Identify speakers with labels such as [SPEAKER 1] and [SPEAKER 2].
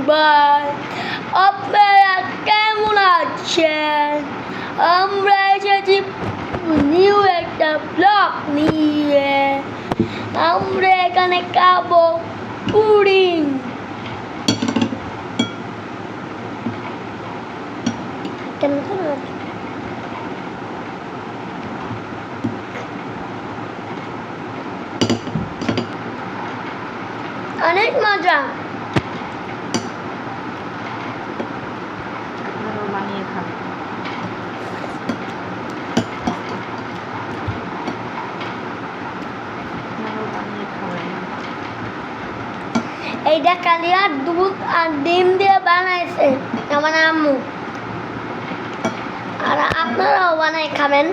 [SPEAKER 1] ভাই, আপনারা কেমন আছেন? আমরা এসেছি নিউ একটা ব্লগ নিয়ে। আমরা এখানে খাবো পুডিং। অনেক মজা।
[SPEAKER 2] বানিয়ে খাবে।
[SPEAKER 1] এইটা কালিয়া দুধ আর ডিম দিয়ে বানাইছে আমার আম্মু। আর আপনারাও বানাই খাবেন।